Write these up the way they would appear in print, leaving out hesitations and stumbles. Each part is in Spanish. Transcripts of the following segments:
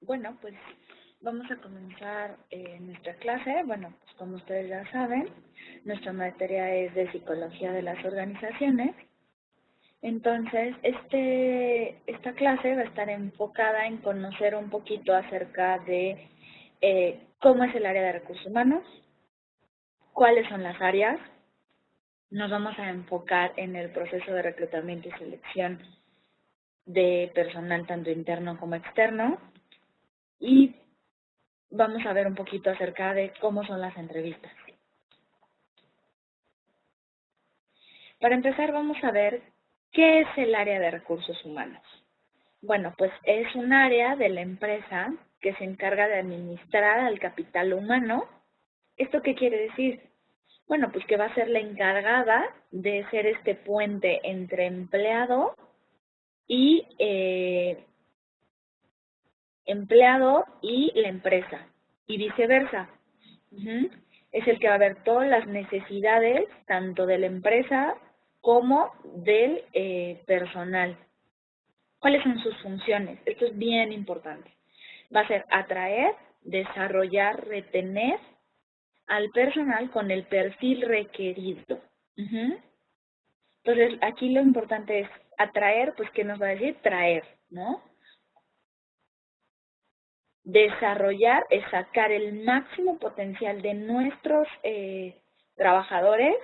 Bueno, pues vamos a comenzar nuestra clase. Bueno, pues como ustedes ya saben, nuestra materia es de Psicología de las Organizaciones. Entonces, esta clase va a estar enfocada en conocer un poquito acerca de cómo es el área de recursos humanos, cuáles son las áreas. Nos vamos a enfocar en el proceso de reclutamiento y selección de personal tanto interno como externo. Y vamos a ver un poquito acerca de cómo son las entrevistas. Para empezar, vamos a ver qué es el área de recursos humanos. Bueno, pues es un área de la empresa que se encarga de administrar al capital humano. ¿Esto qué quiere decir? Bueno, pues que va a ser la encargada de ser este puente entre empleado y la empresa y viceversa. Es el que va a ver todas las necesidades tanto de la empresa como del personal. ¿Cuáles son sus funciones? Esto es bien importante. Va a ser atraer, desarrollar, retener al personal con el perfil requerido. Entonces, aquí lo importante es atraer, pues, ¿qué nos va a decir? Traer, ¿no? Desarrollar es sacar el máximo potencial de nuestros trabajadores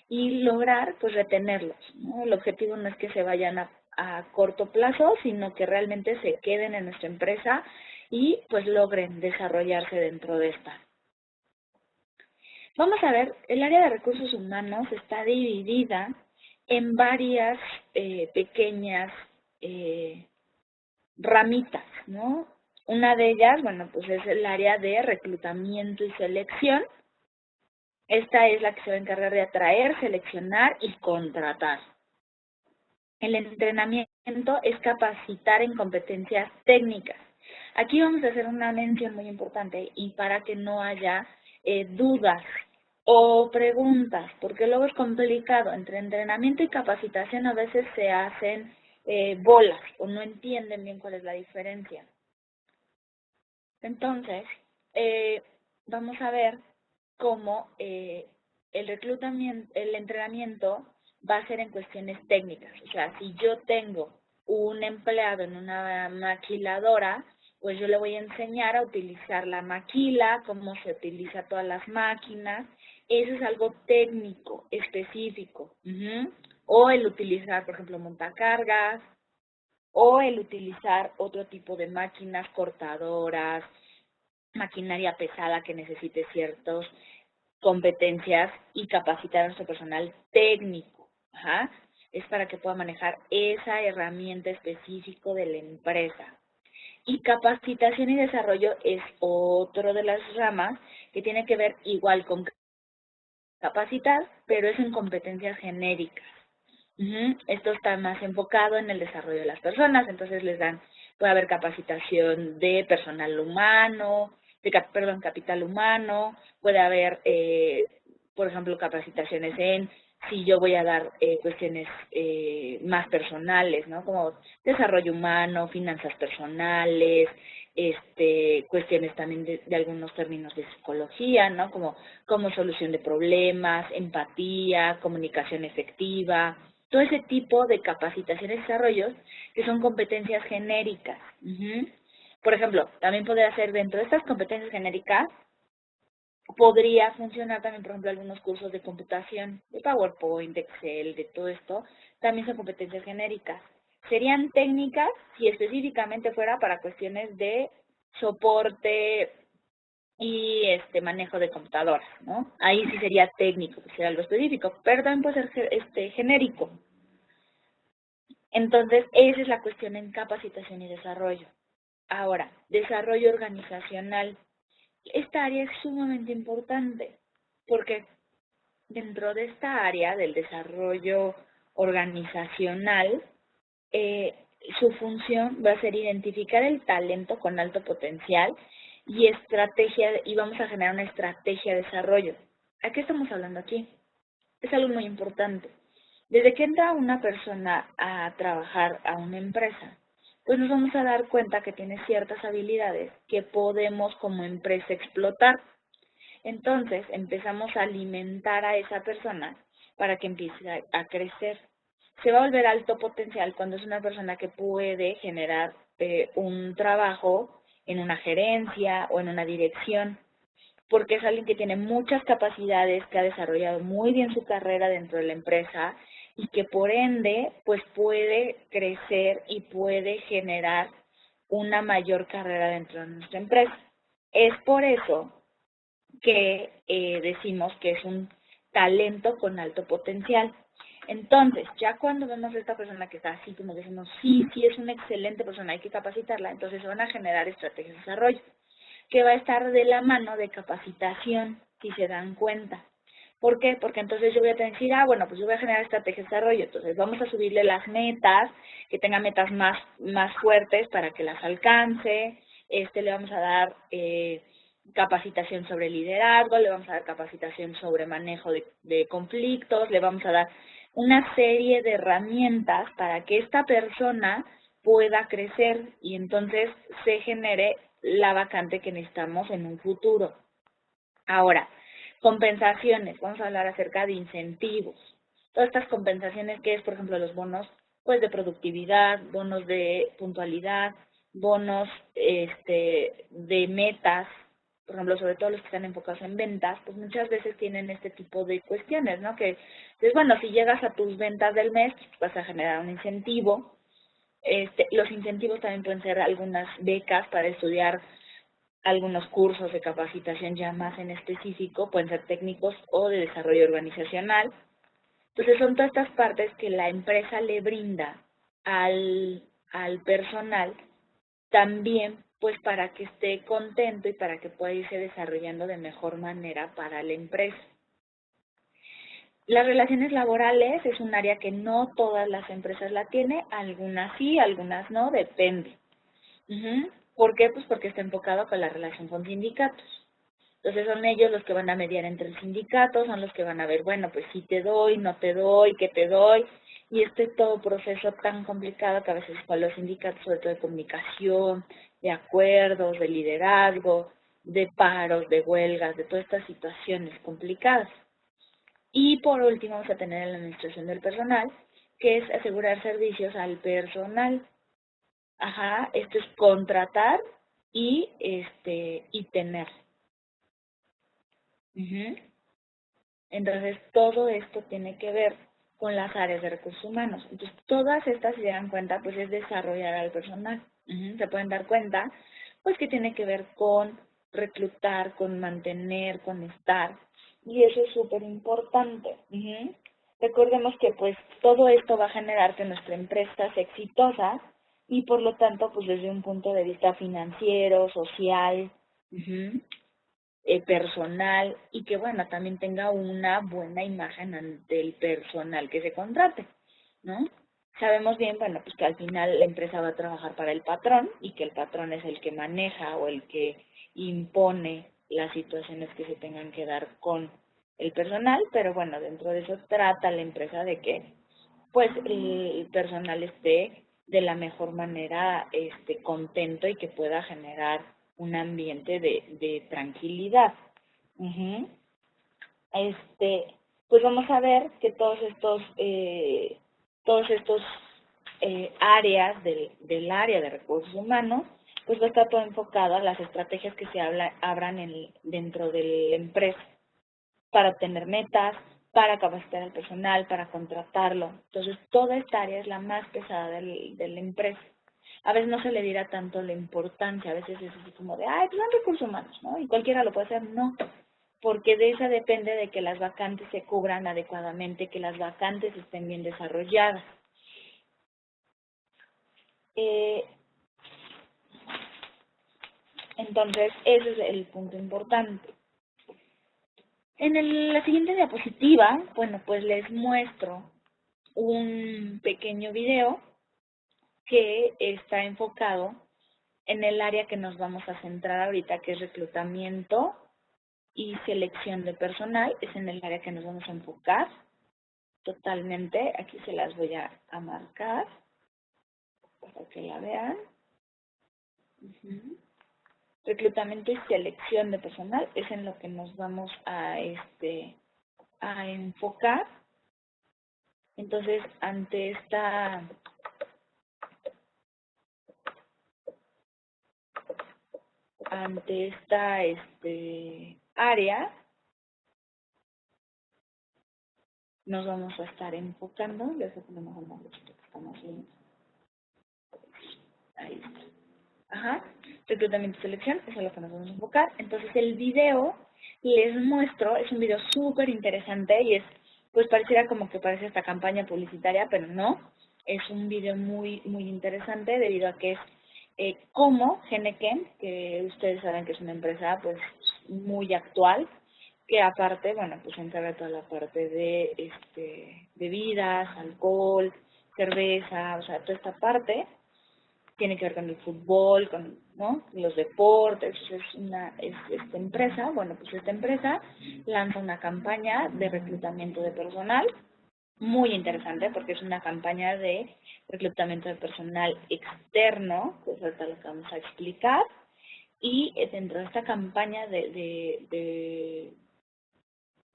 y lograr pues retenerlos, ¿no? El objetivo no es que se vayan a corto plazo, sino que realmente se queden en nuestra empresa y pues logren desarrollarse dentro de esta. Vamos a ver, el área de recursos humanos está dividida en varias pequeñas ramitas, ¿no? Una de ellas, bueno, pues es el área de reclutamiento y selección. Esta es la que se va a encargar de atraer, seleccionar y contratar. El entrenamiento es capacitar en competencias técnicas. Aquí vamos a hacer una mención muy importante y para que no haya dudas o preguntas, porque luego es complicado. Entre entrenamiento y capacitación a veces se hacen bolas o no entienden bien cuál es la diferencia. Entonces, vamos a ver cómo el entrenamiento va a ser en cuestiones técnicas. O sea, si yo tengo un empleado en una maquiladora, pues yo le voy a enseñar a utilizar la maquila, cómo se utiliza todas las máquinas. Eso es algo técnico, específico. O el utilizar, por ejemplo, montacargas, o el utilizar otro tipo de máquinas cortadoras, maquinaria pesada que necesite ciertas competencias y capacitar a nuestro personal técnico. Es para que pueda manejar esa herramienta específica de la empresa. Y capacitación y desarrollo es otro de las ramas que tiene que ver igual con capacitar, pero es en competencias genéricas. Esto está más enfocado en el desarrollo de las personas, entonces puede haber capacitación de personal humano, capital humano, puede haber, por ejemplo, capacitaciones en si yo voy a dar cuestiones más personales, ¿no? Como desarrollo humano, finanzas personales, cuestiones también de algunos términos de psicología, ¿no? Como solución de problemas, empatía, comunicación efectiva, todo ese tipo de capacitación y desarrollos que son competencias genéricas. Por ejemplo, también podría ser dentro de estas competencias genéricas, podría funcionar también, por ejemplo, algunos cursos de computación, de PowerPoint, de Excel, de todo esto, también son competencias genéricas. Serían técnicas si específicamente fuera para cuestiones de soporte y manejo de computadoras, ¿no? Ahí sí sería técnico, que sería algo específico, pero también puede ser genérico. Entonces, esa es la cuestión en capacitación y desarrollo. Ahora, desarrollo organizacional. Esta área es sumamente importante porque dentro de esta área del desarrollo organizacional, su función va a ser identificar el talento con alto potencial y vamos a generar una estrategia de desarrollo. ¿A qué estamos hablando aquí? Es algo muy importante. Desde que entra una persona a trabajar a una empresa, pues nos vamos a dar cuenta que tiene ciertas habilidades que podemos como empresa explotar. Entonces empezamos a alimentar a esa persona para que empiece a crecer. Se va a volver alto potencial cuando es una persona que puede generar un trabajo en una gerencia o en una dirección, porque es alguien que tiene muchas capacidades, que ha desarrollado muy bien su carrera dentro de la empresa y que por ende pues puede crecer y puede generar una mayor carrera dentro de nuestra empresa. Es por eso que decimos que es un talento con alto potencial. Entonces, ya cuando vemos a esta persona que está así, como decimos, sí, es una excelente persona, hay que capacitarla, entonces se van a generar estrategias de desarrollo, que va a estar de la mano de capacitación, si se dan cuenta. ¿Por qué? Porque entonces yo voy a tener que decir, bueno, pues yo voy a generar estrategias de desarrollo, entonces vamos a subirle las metas, que tenga metas más fuertes para que las alcance, le vamos a dar capacitación sobre liderazgo, le vamos a dar capacitación sobre manejo de conflictos, le vamos a dar una serie de herramientas para que esta persona pueda crecer y entonces se genere la vacante que necesitamos en un futuro. Ahora, compensaciones, vamos a hablar acerca de incentivos. Todas estas compensaciones que es, por ejemplo, los bonos pues de productividad, bonos de puntualidad, bonos de metas, por ejemplo, sobre todo los que están enfocados en ventas, pues muchas veces tienen este tipo de cuestiones, ¿no? Que, pues bueno, si llegas a tus ventas del mes, vas a generar un incentivo. Los incentivos también pueden ser algunas becas para estudiar algunos cursos de capacitación ya más en específico, pueden ser técnicos o de desarrollo organizacional. Entonces son todas estas partes que la empresa le brinda al personal también pues para que esté contento y para que pueda irse desarrollando de mejor manera para la empresa. Las relaciones laborales es un área que no todas las empresas la tienen, algunas sí, algunas no, depende. ¿Por qué? Pues porque está enfocado con la relación con sindicatos. Entonces son ellos los que van a mediar entre el sindicato, son los que van a ver, bueno, pues si te doy, no te doy, qué te doy. Y todo proceso tan complicado que a veces para los sindicatos, sobre todo de comunicación, de acuerdos, de liderazgo, de paros, de huelgas, de todas estas situaciones complicadas. Y por último vamos a tener la administración del personal, que es asegurar servicios al personal. Esto es contratar y tener. Entonces, todo esto tiene que ver con las áreas de recursos humanos. Entonces, todas estas, si se dan cuenta, pues es desarrollar al personal. Se pueden dar cuenta, pues que tiene que ver con reclutar, con mantener, con estar. Y eso es súper importante. Recordemos que pues todo esto va a generar que nuestra empresa sea exitosa y por lo tanto, pues desde un punto de vista financiero, social, personal y que, bueno, también tenga una buena imagen ante el personal que se contrate, ¿no? Sabemos bien, bueno, pues que al final la empresa va a trabajar para el patrón y que el patrón es el que maneja o el que impone las situaciones que se tengan que dar con el personal, pero bueno, dentro de eso trata la empresa de que pues el personal esté de la mejor manera contento y que pueda generar un ambiente de tranquilidad. Pues vamos a ver que todos estos áreas del área de recursos humanos, pues va a estar todo enfocado a las estrategias que se abran dentro de la empresa para obtener metas, para capacitar al personal, para contratarlo. Entonces, toda esta área es la más pesada de la empresa. A veces no se le dirá tanto la importancia, a veces es así como de, pues son recursos humanos, ¿no? Y cualquiera lo puede hacer, no, porque de esa depende de que las vacantes se cubran adecuadamente, que las vacantes estén bien desarrolladas. Entonces, ese es el punto importante. En la siguiente diapositiva, bueno, pues les muestro un pequeño video que está enfocado en el área que nos vamos a centrar ahorita, que es reclutamiento y selección de personal. Es en el área que nos vamos a enfocar totalmente. Aquí se las voy a marcar. para que la vean. Reclutamiento y selección de personal es en lo que nos vamos a enfocar. Entonces, ante esta área, nos vamos a estar enfocando. Ya sé que no me lo que estamos viendo. Ahí está. Ajá. Reclutamiento y selección, eso es lo que nos vamos a enfocar. Entonces, el video les muestro, es un video súper interesante y es, pues pareciera como que parece esta campaña publicitaria, pero no. Es un video muy, muy interesante debido a que es cómo Heineken, que ustedes saben que es una empresa pues muy actual, que aparte, bueno, pues encarga toda la parte de bebidas, alcohol, cerveza, o sea, toda esta parte tiene que ver con el fútbol, con los deportes. Es esta empresa, bueno, pues esta empresa lanza una campaña de reclutamiento de personal muy interesante porque es una campaña de reclutamiento de personal externo, que es ahorita lo que vamos a explicar, y dentro de esta campaña de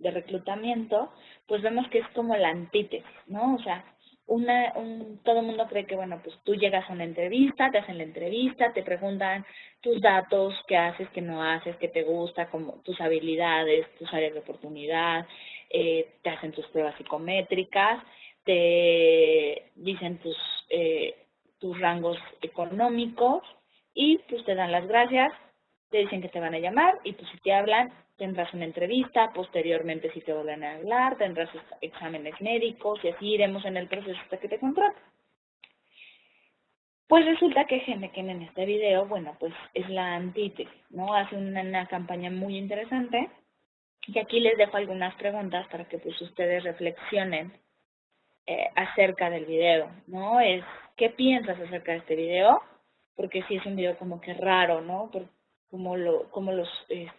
reclutamiento, pues vemos que es como la antítesis, ¿no? O sea, todo el mundo cree que, bueno, pues tú llegas a una entrevista, te hacen la entrevista, te preguntan tus datos, qué haces, qué no haces, qué te gusta, como tus habilidades, tus áreas de oportunidad, te hacen tus pruebas psicométricas, te dicen tus rangos económicos y pues te dan las gracias, te dicen que te van a llamar y pues si te hablan tendrás una entrevista, posteriormente si te vuelven a hablar, tendrás exámenes médicos y así iremos en el proceso hasta que te contraten. Pues resulta que Heineken en este video, bueno, pues es la antítesis, ¿no? Hace una campaña muy interesante y aquí les dejo algunas preguntas para que pues ustedes reflexionen acerca del video, ¿no? ¿Qué piensas acerca de este video? Porque sí es un video como que raro, ¿no? Cómo los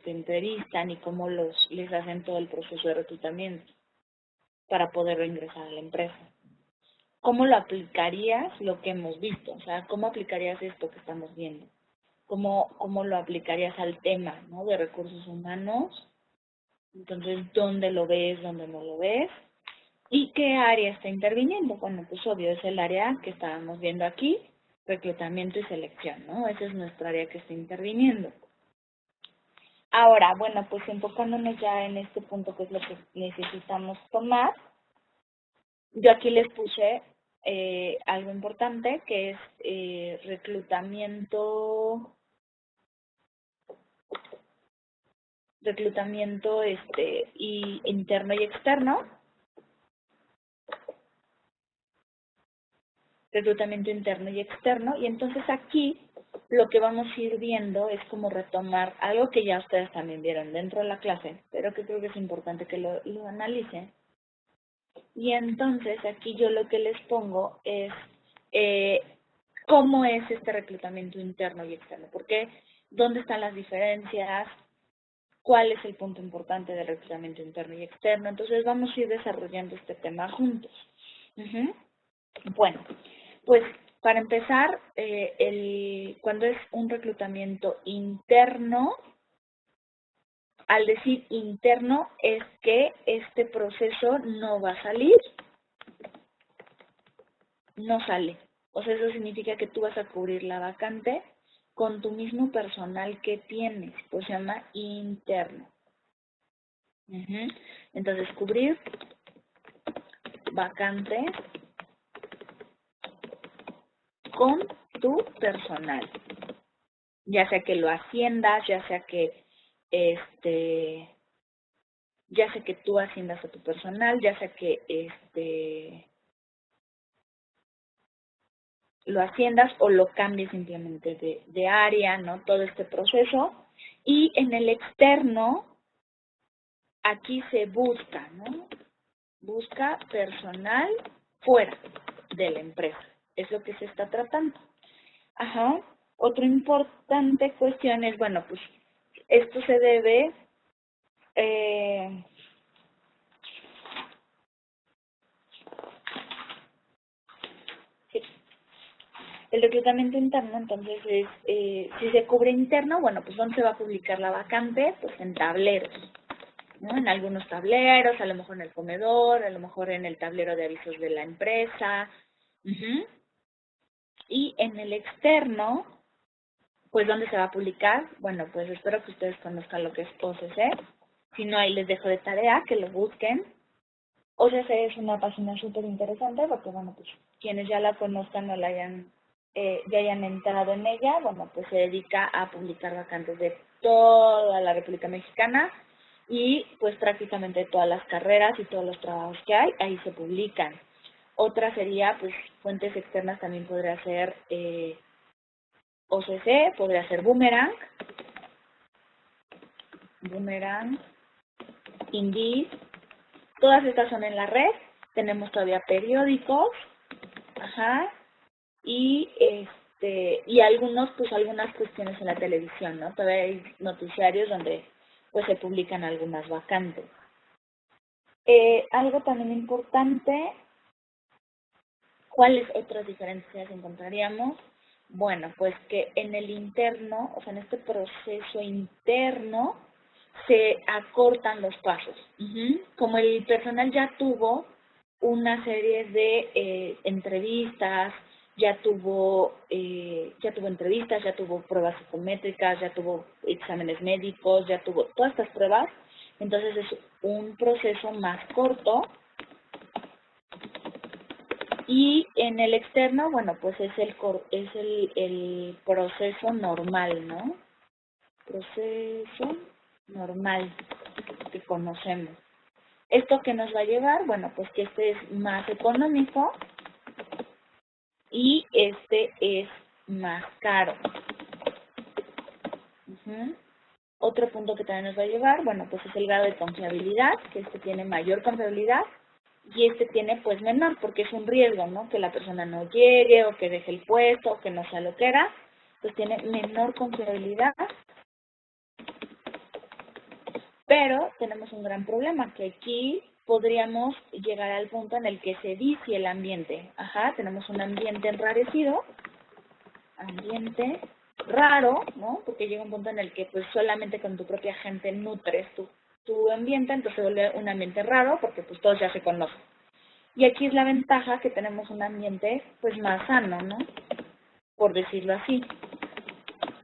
entrevistan y cómo les hacen todo el proceso de reclutamiento para poder ingresar a la empresa. ¿Cómo lo aplicarías lo que hemos visto? O sea, ¿cómo aplicarías esto que estamos viendo? ¿Cómo lo aplicarías al tema, ¿no? De recursos humanos? Entonces, ¿dónde lo ves, dónde no lo ves? ¿Y qué área está interviniendo? Bueno, pues obvio, es el área que estábamos viendo aquí, reclutamiento y selección, ¿no? Esa es nuestra área que está interviniendo. Ahora, bueno, pues enfocándonos ya en este punto que es lo que necesitamos tomar, yo aquí les puse algo importante que es reclutamiento y interno y externo, reclutamiento interno y externo, y entonces aquí lo que vamos a ir viendo es como retomar algo que ya ustedes también vieron dentro de la clase, pero que creo que es importante que lo analicen. Y entonces aquí yo lo que les pongo es cómo es este reclutamiento interno y externo, porque dónde están las diferencias, cuál es el punto importante del reclutamiento interno y externo. Entonces vamos a ir desarrollando este tema juntos. Bueno, pues para empezar, cuando es un reclutamiento interno, al decir interno es que este proceso no va a salir, no sale. O sea, eso significa que tú vas a cubrir la vacante con tu mismo personal que tienes, pues se llama interno. Entonces, cubrir vacante con tu personal. Ya sea que lo asciendas, ya sea que tú asciendas a tu personal, ya sea que lo asciendas o lo cambies simplemente de área, ¿no? Todo este proceso. Y en el externo, aquí se busca, ¿no? Busca personal fuera de la empresa. Es lo que se está tratando. Ajá. Otra importante cuestión es, bueno, pues esto se debe El reclutamiento interno, entonces, es, si se cubre interno, bueno, pues ¿dónde se va a publicar la vacante? Pues en tableros, ¿no? En algunos tableros, a lo mejor en el comedor, a lo mejor en el tablero de avisos de la empresa. Y en el externo, pues ¿dónde se va a publicar? Bueno, pues espero que ustedes conozcan lo que es OCC. Si no, ahí les dejo de tarea que lo busquen. OCC es una página súper interesante porque, bueno, pues quienes ya la conozcan o la hayan, ya hayan entrado en ella, bueno, pues se dedica a publicar vacantes de toda la República Mexicana y pues prácticamente todas las carreras y todos los trabajos que hay, ahí se publican. Otra sería, pues, fuentes externas también podría ser OCC, podría ser Boomerang, Indeed. Todas estas son en la red. Tenemos todavía periódicos, y y algunos, pues algunas cuestiones en la televisión, ¿no? Todavía hay noticiarios donde pues se publican algunas vacantes. Algo también importante, ¿cuáles otras diferencias encontraríamos? Bueno, pues que en el interno, o sea, en este proceso interno, se acortan los pasos. Como el personal ya tuvo una serie de entrevistas, ya tuvo entrevistas, ya tuvo pruebas psicométricas, ya tuvo exámenes médicos, ya tuvo todas estas pruebas, entonces es un proceso más corto. Y en el externo, bueno, pues es el proceso normal, ¿no? Proceso normal que conocemos. ¿Esto qué nos va a llevar? Bueno, pues que este es más económico y este es más caro. Otro punto que también nos va a llevar, bueno, pues es el grado de confiabilidad, que este tiene mayor confiabilidad y este tiene pues menor, porque es un riesgo, ¿no? Que la persona no llegue o que deje el puesto o que no sea lo que era, pues tiene menor confiabilidad. Pero tenemos un gran problema, que aquí podríamos llegar al punto en el que se vicie el ambiente. Tenemos un ambiente enrarecido, ambiente raro, ¿no? Porque llega un punto en el que pues solamente con tu propia gente nutres tu ambiente, entonces se vuelve un ambiente raro porque pues todos ya se conocen. Y aquí es la ventaja que tenemos un ambiente pues más sano, ¿no? Por decirlo así.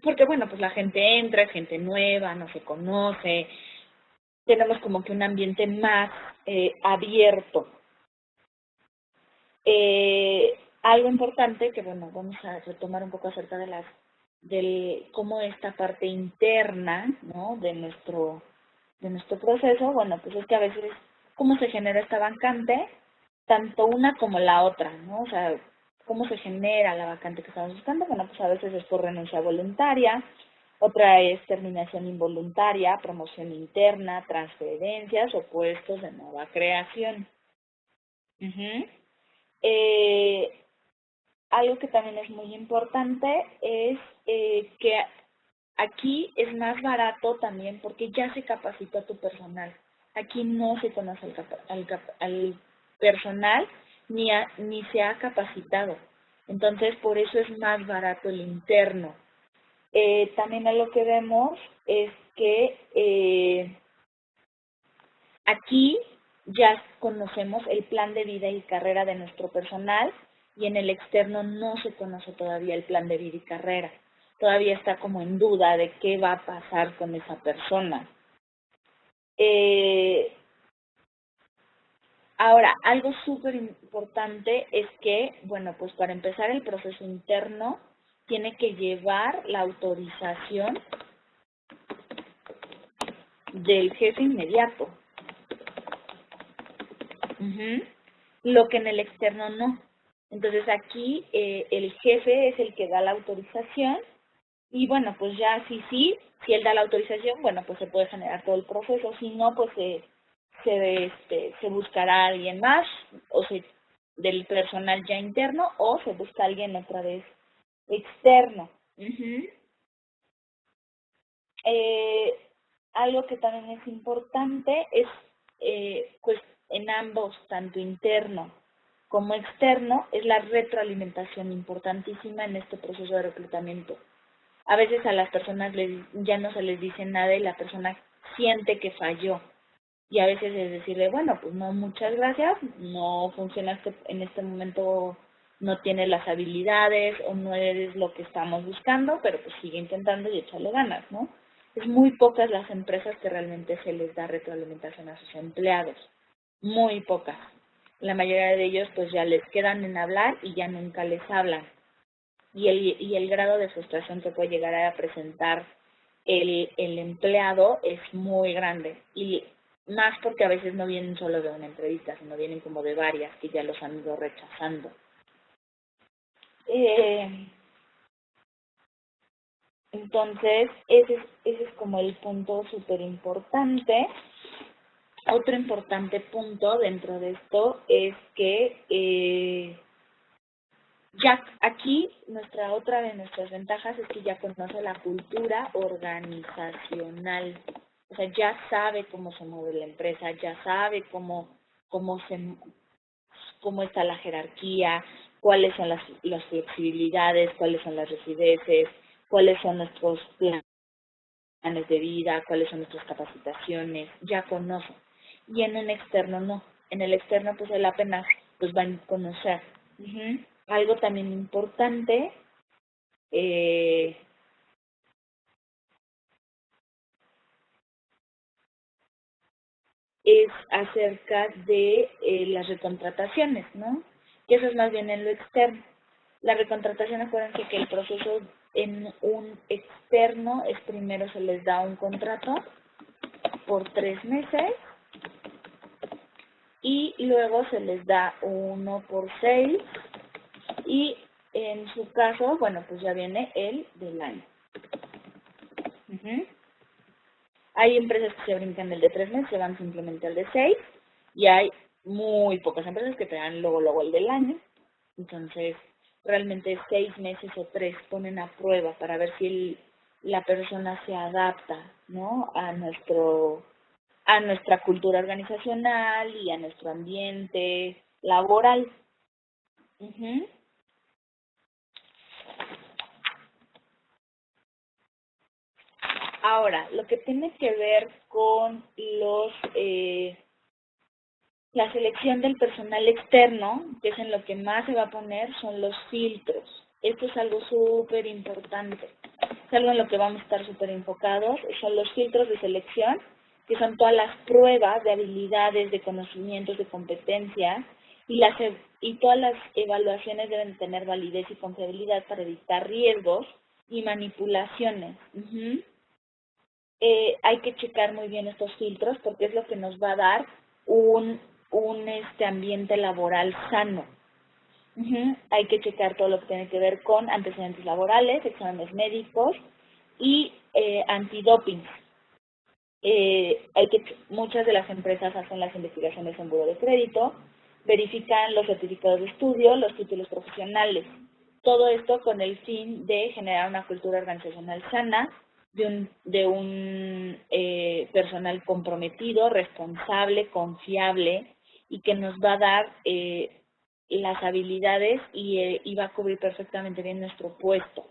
Porque bueno, pues la gente entra, es gente nueva, no se conoce, tenemos como que un ambiente más abierto. Algo importante que, bueno, vamos a retomar un poco acerca de cómo esta parte interna, ¿no? de nuestro proceso, bueno, pues es que a veces, ¿cómo se genera esta vacante? Tanto una como la otra, ¿no? O sea, ¿cómo se genera la vacante que estamos buscando? Bueno, pues a veces es por renuncia voluntaria, otra es terminación involuntaria, promoción interna, transferencias o puestos de nueva creación. Algo que también es muy importante es que aquí es más barato también porque ya se capacitó a tu personal. Aquí no se conoce al personal ni se ha capacitado. Entonces, por eso es más barato el interno. También a lo que vemos es que aquí ya conocemos el plan de vida y carrera de nuestro personal y en el externo no se conoce todavía el plan de vida y carrera. Todavía está como en duda de qué va a pasar con esa persona. Ahora, algo súper importante es que, bueno, pues para empezar el proceso interno tiene que llevar la autorización del jefe inmediato. Lo que en el externo no. Entonces aquí el jefe es el que da la autorización y bueno, pues ya si él da la autorización, bueno, pues se puede generar todo el proceso. Si no, pues se buscará a alguien más o del personal ya interno o se busca a alguien otra vez externo. Algo que también es importante es, pues, en ambos, tanto interno como externo, es la retroalimentación importantísima en este proceso de reclutamiento. A veces a las personas ya no se les dice nada y la persona siente que falló. Y a veces es decirle, bueno, pues no, muchas gracias, no funcionaste en este momento, no tienes las habilidades o no eres lo que estamos buscando, pero pues sigue intentando y échale ganas, ¿no? Es muy pocas las empresas que realmente se les da retroalimentación a sus empleados, muy pocas. La mayoría de ellos pues ya les quedan en hablar y ya nunca les hablan. Y el grado de frustración que puede llegar a presentar el empleado es muy grande. Y más porque a veces no vienen solo de una entrevista, sino vienen como de varias que ya los han ido rechazando. Entonces, ese es como el punto súper importante. Otro importante punto dentro de esto es que ya aquí otra de nuestras ventajas es que ya conoce la cultura organizacional. O sea, ya sabe cómo se mueve la empresa, ya sabe cómo está la jerarquía, cuáles son las flexibilidades, cuáles son las rigideces, cuáles son nuestros planes de vida, cuáles son nuestras capacitaciones, ya conoce. Y en un externo no. En el externo pues él apenas pues va a conocer. Algo también importante es acerca de las recontrataciones, ¿no? Que eso es más bien en lo externo. La recontratación, acuérdense que el proceso en un externo es primero se les da un contrato por 3 meses y luego se les da uno por 6 y en su caso, bueno, pues ya viene el del año. Hay empresas que se brincan del de 3 meses, se van simplemente al de 6 y hay muy pocas empresas que te dan luego el del año. Entonces, realmente 6 meses o 3 ponen a prueba para ver si la persona se adapta, ¿no? a nuestra cultura organizacional y a nuestro ambiente laboral. Ahora, lo que tiene que ver con la selección del personal externo, que es en lo que más se va a poner, son los filtros. Esto es algo súper importante. Es algo en lo que vamos a estar súper enfocados. Son los filtros de selección, que son todas las pruebas de habilidades, de conocimientos, de competencias, y todas las evaluaciones deben tener validez y confiabilidad para evitar riesgos y manipulaciones. Hay que checar muy bien estos filtros porque es lo que nos va a dar un ambiente laboral sano. Hay que checar todo lo que tiene que ver con antecedentes laborales, exámenes médicos y antidoping. Muchas de las empresas hacen las investigaciones en buro de crédito, verifican los certificados de estudio, los títulos profesionales. Todo esto con el fin de generar una cultura organizacional sana, de un personal comprometido, responsable, confiable y que nos va a dar las habilidades y va a cubrir perfectamente bien nuestro puesto.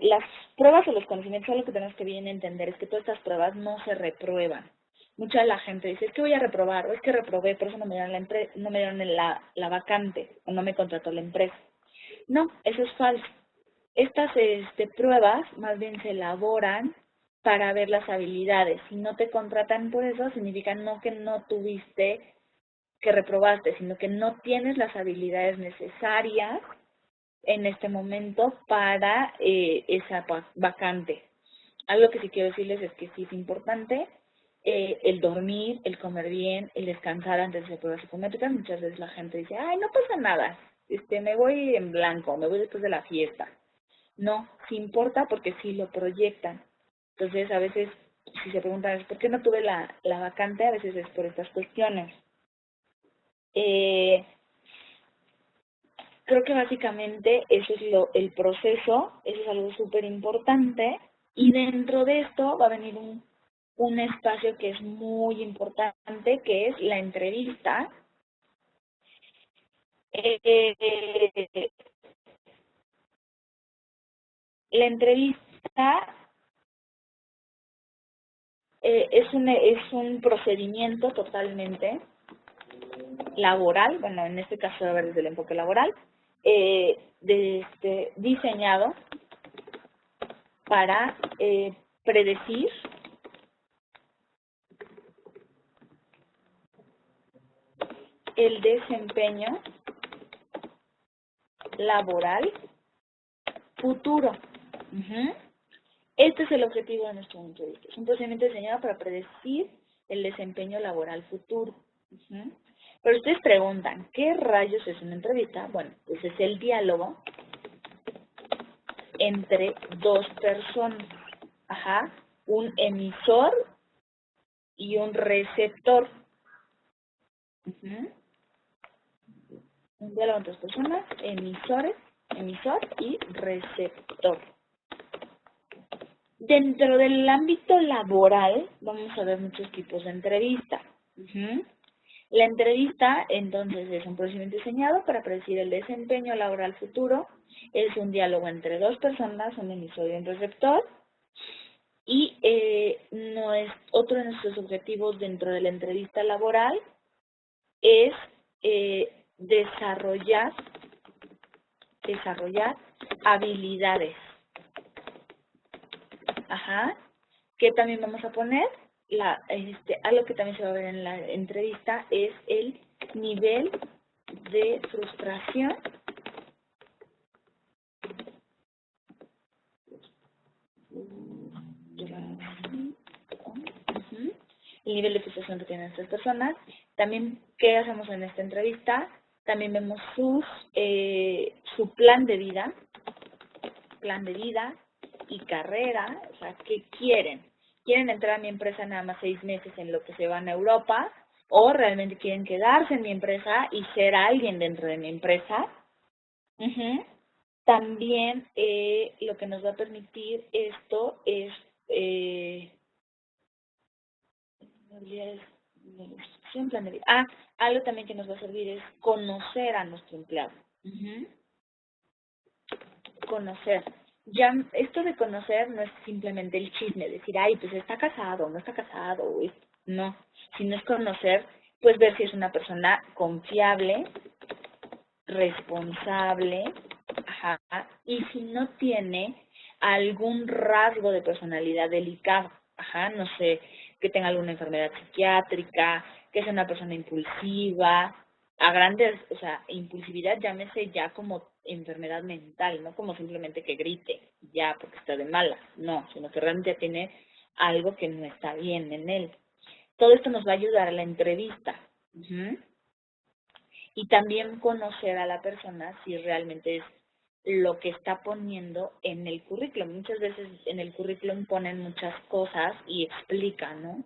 Las pruebas o los conocimientos, lo que tenemos que bien entender es que todas estas pruebas no se reprueban. Mucha de la gente dice, es que voy a reprobar, o es que reprobé, por eso no me dieron la vacante, o no me contrató la empresa. No, eso es falso. Estas pruebas más bien se elaboran para ver las habilidades. Si no te contratan por eso, significa no que no tuviste, que reprobaste, sino que no tienes las habilidades necesarias en este momento para esa vacante. Algo que sí quiero decirles es que sí es importante el dormir, el comer bien, el descansar antes de hacer pruebas psicométricas. Muchas veces la gente dice, ay, no pasa nada, me voy en blanco, me voy después de la fiesta. No, sí importa porque sí lo proyectan. Entonces, a veces, si se preguntan, ¿por qué no tuve la vacante? A veces es por estas cuestiones. Creo que básicamente eso es el proceso, eso es algo súper importante. Y dentro de esto va a venir un espacio que es muy importante, que es la entrevista, La entrevista es un procedimiento totalmente laboral, bueno, en este caso a ver desde el enfoque laboral, diseñado para predecir el desempeño laboral futuro. Este es el objetivo de nuestro entrevista. Es un procedimiento diseñado para predecir el desempeño laboral futuro. Pero ustedes preguntan, ¿qué rayos es una entrevista? Bueno, pues es el diálogo entre dos personas. Un emisor y un receptor. Un diálogo entre dos personas, emisor y receptor. Dentro del ámbito laboral, vamos a ver muchos tipos de entrevista. La entrevista, entonces, es un procedimiento diseñado para predecir el desempeño laboral futuro. Es un diálogo entre dos personas, un emisor y un receptor. Y otro de nuestros objetivos dentro de la entrevista laboral es desarrollar habilidades. ¿Qué también vamos a poner? Algo que también se va a ver en la entrevista es el nivel de frustración el nivel de frustración que tienen estas personas. También, ¿qué hacemos en esta entrevista? También vemos su plan de vida y carrera, o sea, ¿qué quieren? ¿Quieren entrar a mi empresa nada más 6 meses en lo que se van a Europa? ¿O realmente quieren quedarse en mi empresa y ser alguien dentro de mi empresa? También lo que nos va a permitir esto es algo también que nos va a servir es conocer a nuestro empleado. Conocer. Ya, esto de conocer no es simplemente el chisme, decir, ay, pues está casado, no está casado, no, sino es conocer, pues ver si es una persona confiable, responsable, y si no tiene algún rasgo de personalidad delicado, no sé, que tenga alguna enfermedad psiquiátrica, que sea una persona impulsiva, a grandes, o sea, impulsividad llámese ya como enfermedad mental, no como simplemente que grite ya porque está de mala, no, sino que realmente tiene algo que no está bien en él. Todo esto nos va a ayudar a la entrevista. Y también conocer a la persona si realmente es lo que está poniendo en el currículum. Muchas veces en el currículum ponen muchas cosas y explican, ¿no?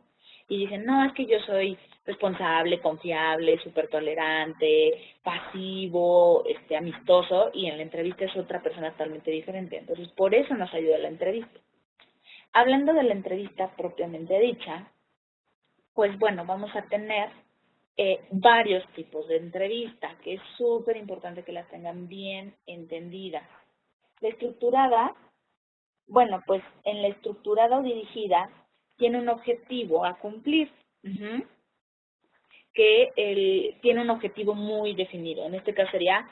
Y dicen, no, es que yo soy responsable, confiable, súper tolerante, pasivo, amistoso, y en la entrevista es otra persona totalmente diferente. Entonces, por eso nos ayuda la entrevista. Hablando de la entrevista propiamente dicha, pues bueno, vamos a tener varios tipos de entrevista, que es súper importante que las tengan bien entendidas. La estructurada, bueno, pues en la estructurada o dirigida tiene un objetivo a cumplir, que tiene un objetivo muy definido. En este caso sería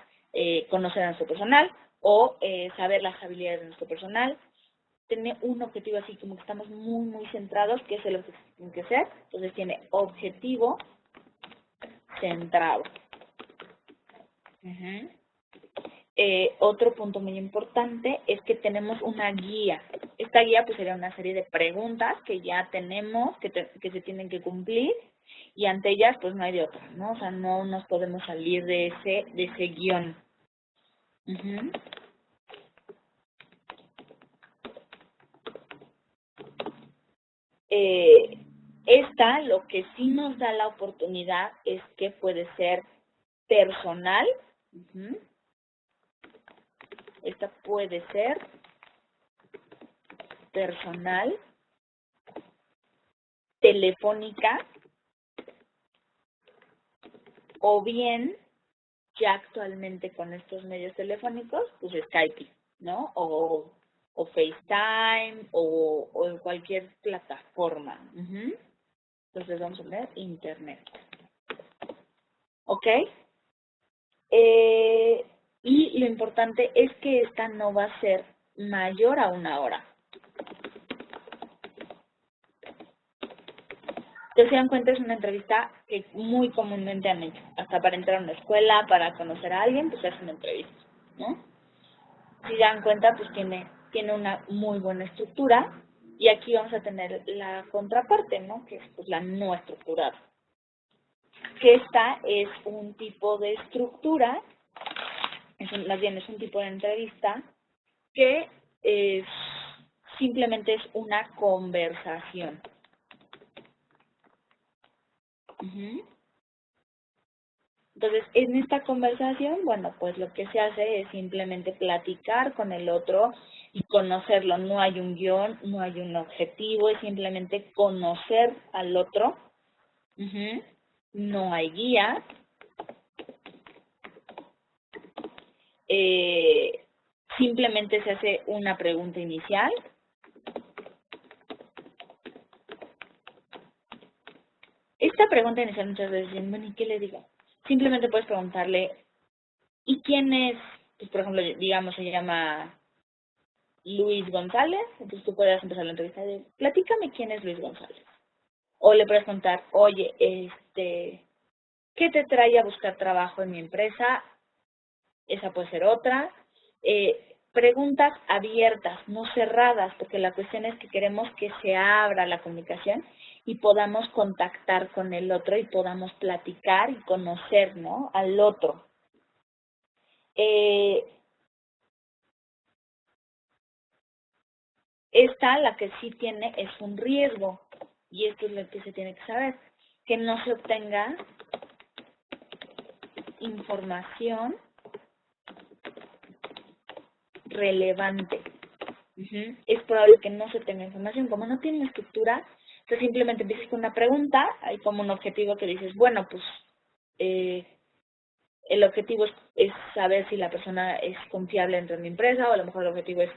conocer a nuestro personal o saber las habilidades de nuestro personal. Tiene un objetivo así como que estamos muy, muy centrados, que es el objetivo que tiene que ser. Entonces tiene objetivo centrado. Otro punto muy importante es que tenemos una guía. Esta guía pues sería una serie de preguntas que ya tenemos, que se tienen que cumplir, y ante ellas pues no hay de otra, ¿no? O sea, no nos podemos salir de ese guión. Esta, lo que sí nos da la oportunidad es que puede ser personal. Esta puede ser personal, telefónica, o bien ya actualmente con estos medios telefónicos, pues Skype, ¿no? O FaceTime o en cualquier plataforma. Entonces vamos a poner Internet. ¿Ok? Y lo importante es que esta no va a ser mayor a 1 hora. Entonces, se dan cuenta, es una entrevista que muy comúnmente han hecho. Hasta para entrar a una escuela, para conocer a alguien, pues es una entrevista, ¿no? Si dan cuenta, pues tiene una muy buena estructura. Y aquí vamos a tener la contraparte, ¿no? Que es pues, la no estructurada. Que esta es un tipo de estructura, más bien es un tipo de entrevista que simplemente es una conversación. Entonces, en esta conversación, bueno, pues lo que se hace es simplemente platicar con el otro y conocerlo. No hay un guión, no hay un objetivo, es simplemente conocer al otro. No hay guía. Simplemente se hace una pregunta inicial. Esta pregunta inicial muchas veces dicen, bueno, ¿y qué le digo? Simplemente puedes preguntarle, ¿y quién es? Pues, por ejemplo, digamos, se llama Luis González, entonces tú puedes empezar la entrevista de, platícame quién es Luis González. O le puedes contar, oye, ¿qué te trae a buscar trabajo en mi empresa? Esa puede ser otra. Preguntas abiertas, no cerradas, porque la cuestión es que queremos que se abra la comunicación y podamos contactar con el otro y podamos platicar y conocer, ¿no?, al otro. Esta, la que sí tiene, es un riesgo, y esto es lo que se tiene que saber, que no se obtenga información relevante. Es probable que no se tenga información. Como no tiene estructura, entonces simplemente empiezas con una pregunta, hay como un objetivo que dices, bueno, pues el objetivo es saber si la persona es confiable dentro de mi empresa, o a lo mejor el objetivo es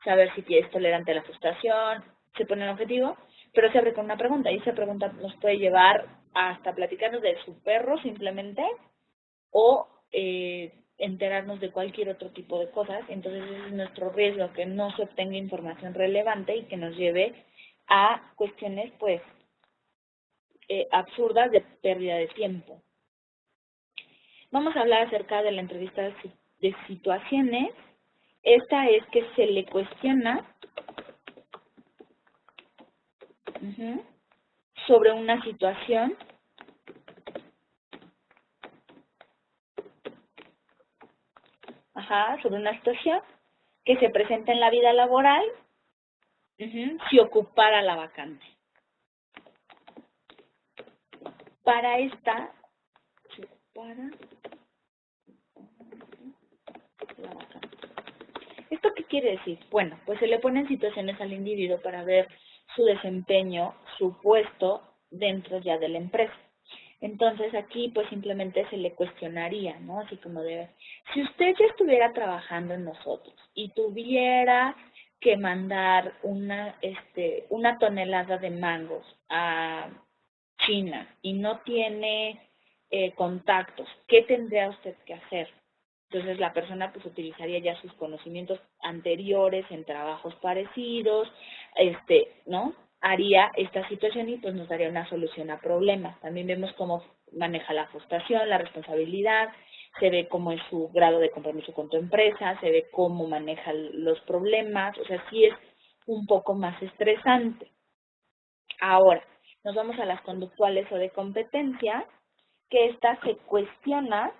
saber si es tolerante a la frustración, se pone un objetivo, pero se abre con una pregunta, y esa pregunta nos puede llevar hasta platicarnos de su perro simplemente, o enterarnos de cualquier otro tipo de cosas. Entonces ese es nuestro riesgo, que no se obtenga información relevante y que nos lleve a cuestiones pues absurdas de pérdida de tiempo. Vamos a hablar acerca de la entrevista de situaciones. Esta es que se le cuestiona sobre una situación sobre una situación que se presenta en la vida laboral si ocupara la vacante. Para esta, ¿esto qué quiere decir? Bueno, pues se le ponen situaciones al individuo para ver su desempeño, su puesto dentro ya de la empresa. Entonces aquí pues simplemente se le cuestionaría, ¿no? Así como de, si usted ya estuviera trabajando en nosotros y tuviera que mandar una tonelada de mangos a China y no tiene contactos, ¿qué tendría usted que hacer? Entonces la persona pues utilizaría ya sus conocimientos anteriores en trabajos parecidos, ¿no? Haría esta situación y pues nos daría una solución a problemas. También vemos cómo maneja la frustración, la responsabilidad, se ve cómo es su grado de compromiso con tu empresa, se ve cómo maneja los problemas, o sea, sí es un poco más estresante. Ahora, nos vamos a las conductuales o de competencia, que esta se cuestiona.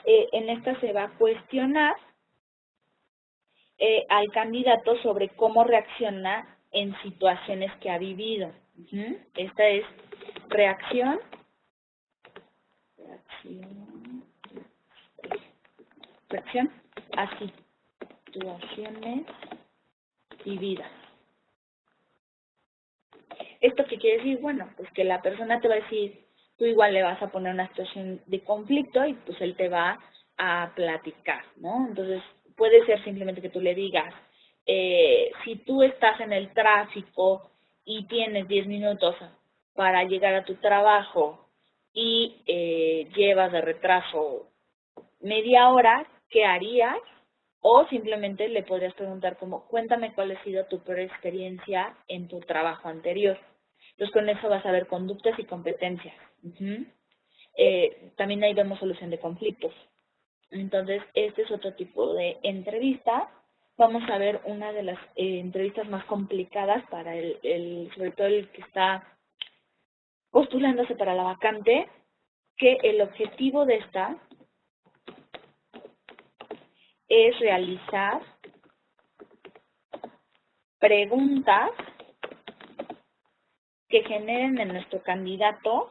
En esta se va a cuestionar al candidato sobre cómo reacciona en situaciones que ha vivido. Esta es reacción a situaciones vividas. ¿Esto qué quiere decir? Bueno, pues que la persona te va a decir, tú igual le vas a poner una situación de conflicto y pues él te va a platicar, ¿no? Entonces, puede ser simplemente que tú le digas, si tú estás en el tráfico y tienes 10 minutos para llegar a tu trabajo y llevas de retraso media hora, ¿qué harías? O simplemente le podrías preguntar como, cuéntame cuál ha sido tu peor experiencia en tu trabajo anterior. Entonces con eso vas a ver conductas y competencias. También ahí vemos solución de conflictos. Entonces este es otro tipo de entrevista. Vamos a ver una de las entrevistas más complicadas para sobre todo el que está postulándose para la vacante, que el objetivo de esta es realizar preguntas que generen en nuestro candidato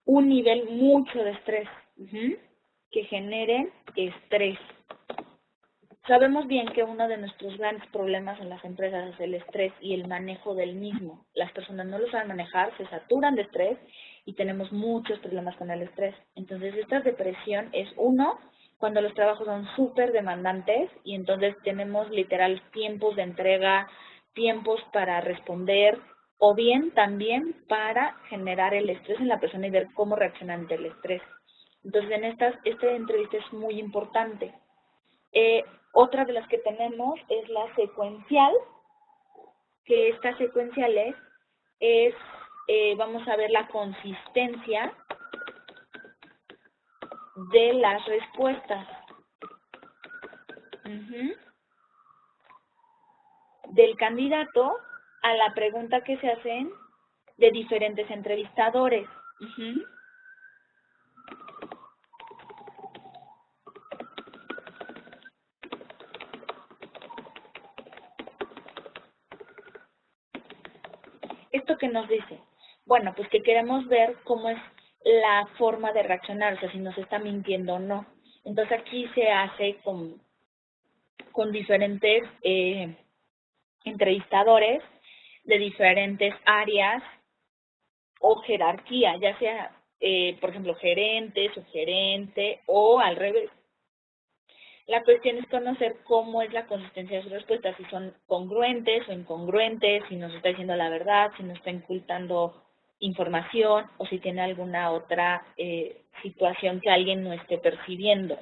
un nivel mucho de estrés, que generen estrés. Sabemos bien que uno de nuestros grandes problemas en las empresas es el estrés y el manejo del mismo. Las personas no lo saben manejar, se saturan de estrés y tenemos muchos problemas con el estrés. Entonces, esta depresión es uno, cuando los trabajos son súper demandantes y entonces tenemos literal tiempos de entrega, tiempos para responder, o bien también para generar el estrés en la persona y ver cómo reacciona ante el estrés. Entonces, esta entrevista es muy importante. Otra de las que tenemos es la secuencial, que esta secuencial vamos a ver la consistencia de las respuestas. Del candidato a la pregunta que se hacen de diferentes entrevistadores. ¿Esto qué nos dice? Bueno, pues que queremos ver cómo es la forma de reaccionar, o sea, si nos está mintiendo o no. Entonces aquí se hace con diferentes entrevistadores de diferentes áreas o jerarquía, ya sea, por ejemplo, gerente, subgerente o al revés. La cuestión es conocer cómo es la consistencia de sus respuestas, si son congruentes o incongruentes, si nos está diciendo la verdad, si nos está ocultando información o si tiene alguna otra situación que alguien no esté percibiendo.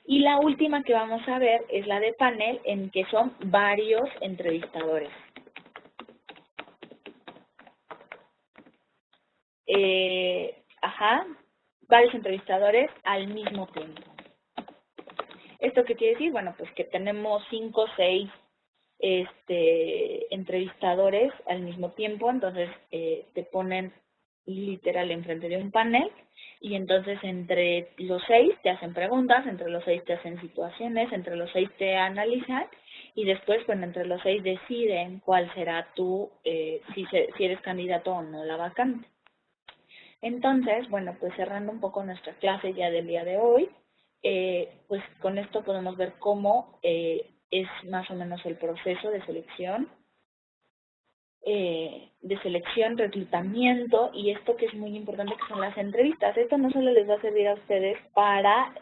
Y la última que vamos a ver es la de panel, en que son varios entrevistadores. Varios entrevistadores al mismo tiempo. ¿Esto qué quiere decir? Bueno, pues que tenemos 5 o 6 entrevistadores al mismo tiempo, entonces te ponen literal enfrente de un panel y entonces entre los 6 te hacen preguntas, entre los 6 te hacen situaciones, entre los 6 te analizan y después, bueno, entre los 6 deciden cuál será si eres candidato o no a la vacante. Entonces, bueno, pues cerrando un poco nuestra clase ya del día de hoy, pues con esto podemos ver cómo es más o menos el proceso de selección, reclutamiento y esto que es muy importante que son las entrevistas. Esto no solo les va a servir a ustedes para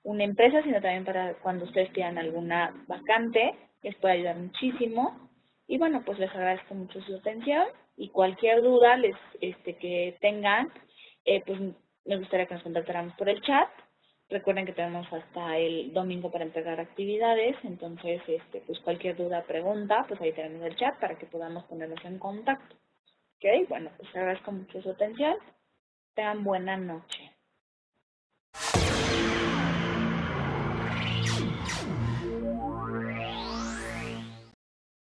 una empresa, sino también para cuando ustedes pidan alguna vacante, les puede ayudar muchísimo. Y bueno, pues les agradezco mucho su atención y cualquier duda que tengan, pues me gustaría que nos contactáramos por el chat. Recuerden que tenemos hasta el domingo para entregar actividades, entonces pues cualquier duda, pregunta, pues ahí tenemos el chat para que podamos ponernos en contacto. ¿Ok? Bueno, pues agradezco mucho su atención. Tengan buena noche.